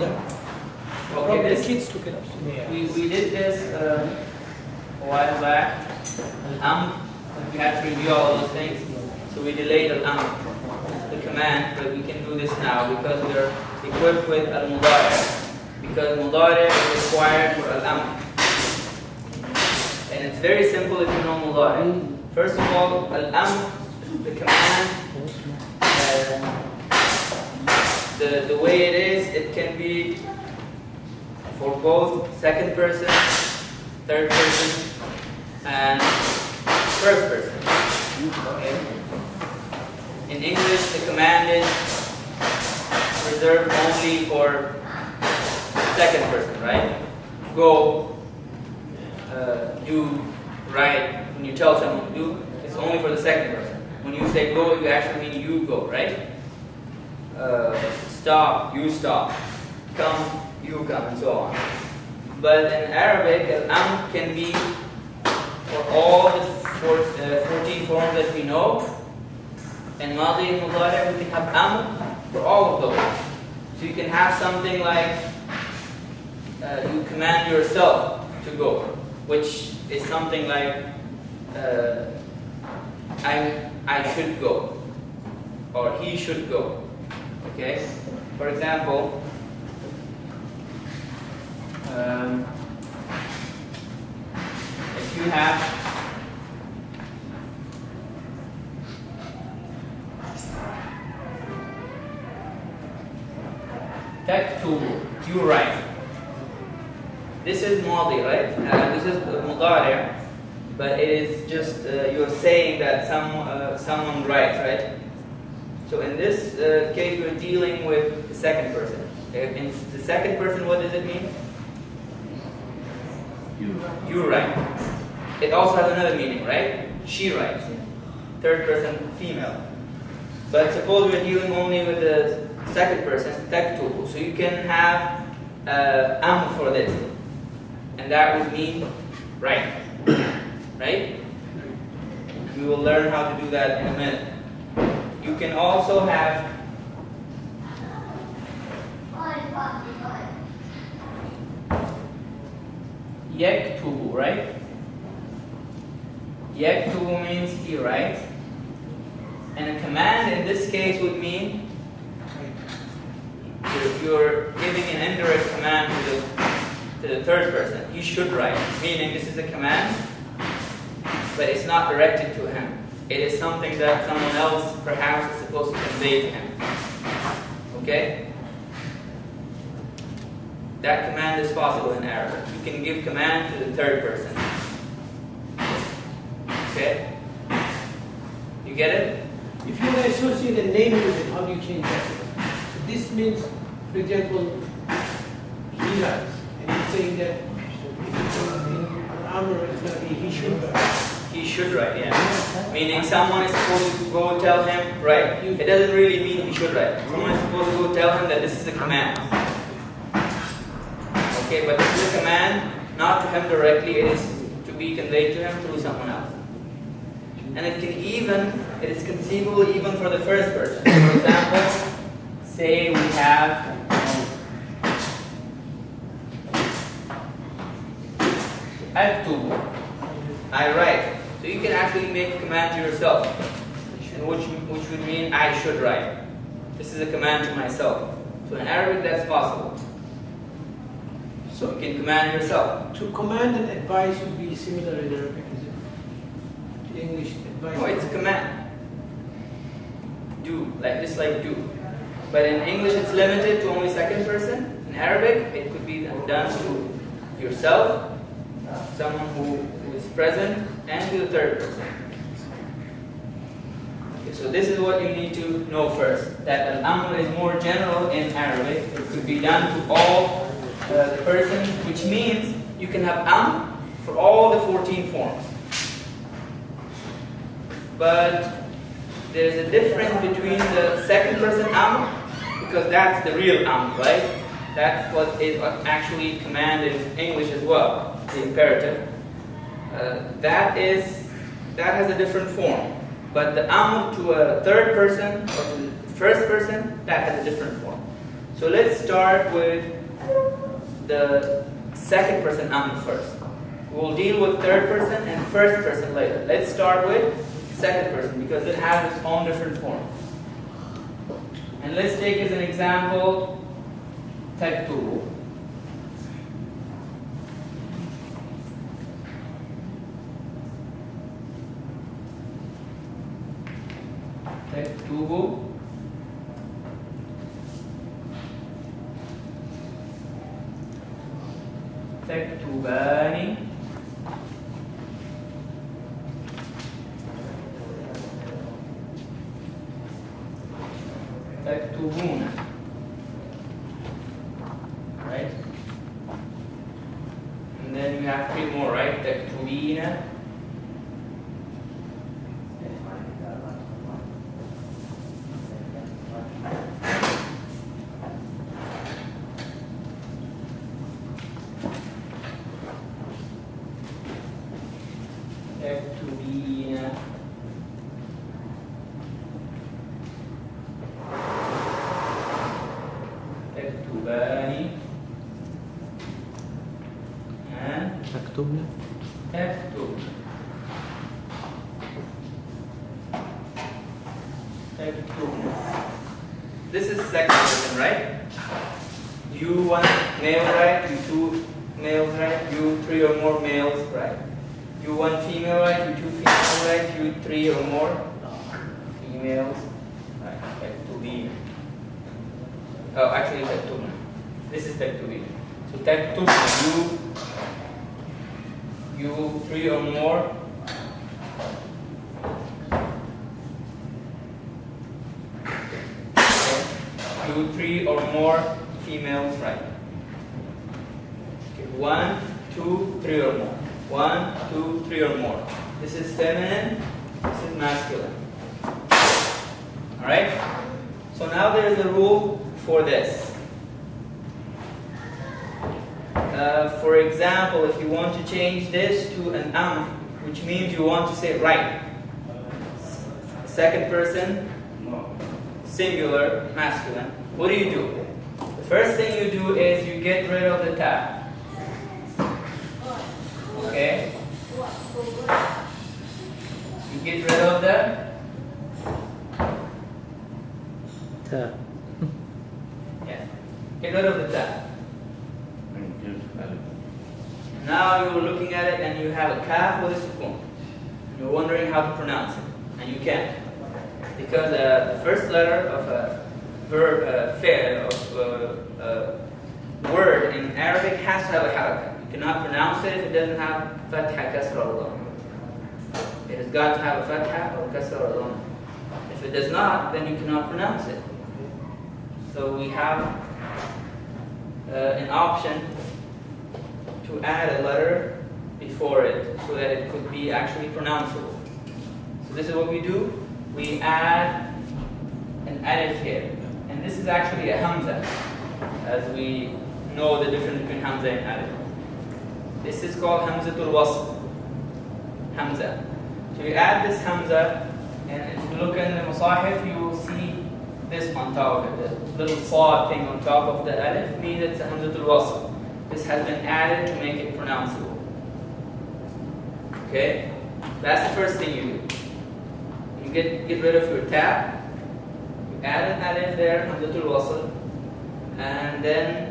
Okay, the kids took it up. we did this a while back. We had to review all those things, so we delayed the command, but we can do this now because we are equipped with al-mudari, because mudari is required for al-amr. And it's very simple if you know mudari. First of all, al-amr, the command, the way it is, it can be for both second person, third person, and first person. Okay. In English, the command is reserved only for second person, right? Go, do, write. When you tell someone to do, it's only for the second person. When you say go, you actually mean you go, right? Stop, you stop. Come, you come, and so on. But in Arabic, al-amr can be for all the 14 forms that we know. In Madi and Mudari, we can have amr for all of those. So you can have something like you command yourself to go, which is something like I should go, or he should go. Okay? For example, if you have taktubu, you write. This is madi, right? This is mudari, but it is just you're saying that someone writes, right? So in this case, we're dealing with the second person. In the second person, what does it mean? You write. It also has another meaning, right? She writes. Third person, female. But suppose we're dealing only with the second person, taktubu. So you can have amr for this. And that would mean write. Right? We will learn how to do that in a minute. You can also have yaktubu, right? Yaktubu means he writes. And a command in this case would mean you're giving an indirect command to the third person. He should write. Meaning this is a command, but it's not directed to him. It is something that someone else perhaps is supposed to convey to him. Okay? That command is possible in Arabic. You can give command to the third person. Okay? You get it? If you want to associate a name with it, how do you change that? So this means, for example, he writes. And you're saying that if it's an Amr, it's going to be he should write. He should write, yeah. Meaning someone is supposed to go tell him, write. It doesn't really mean he should write. Someone is supposed to go tell him that this is a command. Okay, but this is a command, not to him directly, it is to be conveyed to him through someone else. And it is conceivable even for the first person. For example, say we have aktubu, I write. So you can actually make a command to yourself, which would mean I should write. This is a command to myself. So in Arabic that's possible. So you can command yourself. To command and advise would be similar in Arabic, is it? To English advice? No, it's a command. Do, just like do. But in English it's limited to only second person. In Arabic it could be done to yourself, someone who is present, and to the third person. Okay, so this is what you need to know first. That al-amr is more general in Arabic. It could be done to all the persons, which means you can have amr for all the 14 forms. But there's a difference between the second person amr, because that's the real amr, right? That's what is actually commanded in English as well, the imperative. That has a different form. But the amr to a third person or to the first person, that has a different form. So let's start with the second person first. We'll deal with third person and first person later. Let's start with second person because it has its own different form. And let's take as an example تكتب. تكتب. تكتبان. تكتبون. Right? And then you have three more, right? تكتبين. تكتبين. تكتبان. تكتبنا. تكتب. تكتبنا. This is second person, right? You one male, right? You two males, right? You three or more males, right? You one female, right? You two females, right? You three or more females, right? Taktubin. Oh, actually, taktubna. This is taktubin. So taktubna, you three or more. You three or more females, right? Okay, 1, 2, 3 or more. 1, 2, 3 or more. This is feminine, this is masculine. Alright? So now there is a rule for this. For example, if you want to change this to an which means you want to say right. Second person, singular, masculine. What do? The first thing you do is you get rid of the ta. Okay? You get rid of the ta. Yes. Get rid of the ta. Now you're looking at it and you have a kaf with a sukoon. You're wondering how to pronounce it, and you can't. Because the first letter of a verb, word in Arabic has to have a haraka. You cannot pronounce it if it doesn't have fatha, kasra, or dhamma. It has got to have a fatha or kasra or dhamma. If it does not, then you cannot pronounce it. So we have an option to add a letter before it so that it could be actually pronounceable. So this is what we do. We add an alif here. And this is actually a hamza, as we know the difference between hamza and alif. This is called hamzatul wasl. Hamza. So you add this hamza, and if you look in the masahif, you will see this on top of it. The little sad thing on top of the alif means it's a hamzatul wasl. This has been added to make it pronounceable. Okay? That's the first thing you do. You get rid of your ta. You add an alif there, hamzatul wasl, and then